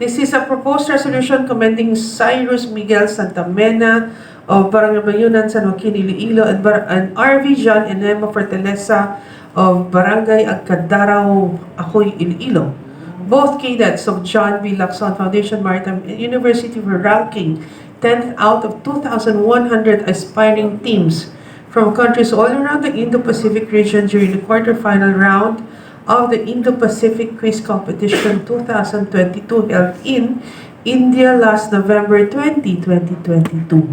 This is a proposed resolution commending Syrus Miguel Santamena of Barangay Bayunan, San Joaquin, Iloilo, and RV JHON Enema Fortaleza of Barangay Adcadarao, Ajuy, Iloilo. Both cadets of John B. Lacson Foundation Maritime University were ranking 10th out of 2,100 aspiring teams from countries all around the Indo-Pacific region during the quarterfinal round of the Indo-Pacific Quiz Competition 2022 held in India last November 20, 2022.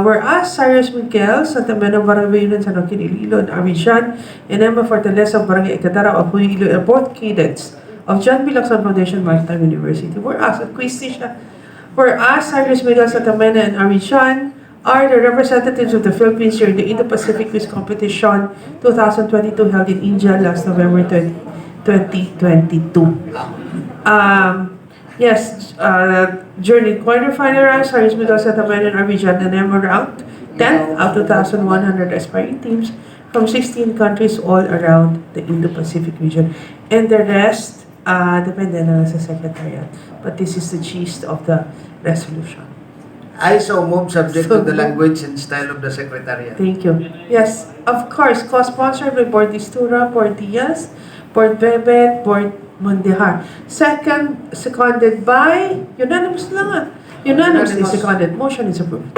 Whereas Syrus Miguel, Santamena, Barangay Bayunan, San Joaquin, Iloilo, and RV JHON, Enema Fortaleza, Barangay Adcadarao, Ajuy, Iloilo, and both cadets of John B. Lacson Foundation Maritime University were asked at quiz station. Whereas Syrus Miguel, Santamena, and RV JHON are the representatives of the Philippines during the Indo-Pacific Quiz Competition 2022 held in India last November 2022. During the quarterfinal round, Syrus Miguel, Santamena, and RV JHON were ranked 10th out of 2,100 aspiring teams from 16 countries all around the Indo-Pacific region. And the rest, depende na lang sa Secretariat. But this is the gist of the resolution. I so move subject to the language and style of the Secretariat. Thank you. Yes, of course, co-sponsored by Board Istura, Board Diaz, Board Bebet, Board Mondehar. Seconded by, unanimous lang Unanimously seconded. Motion is approved.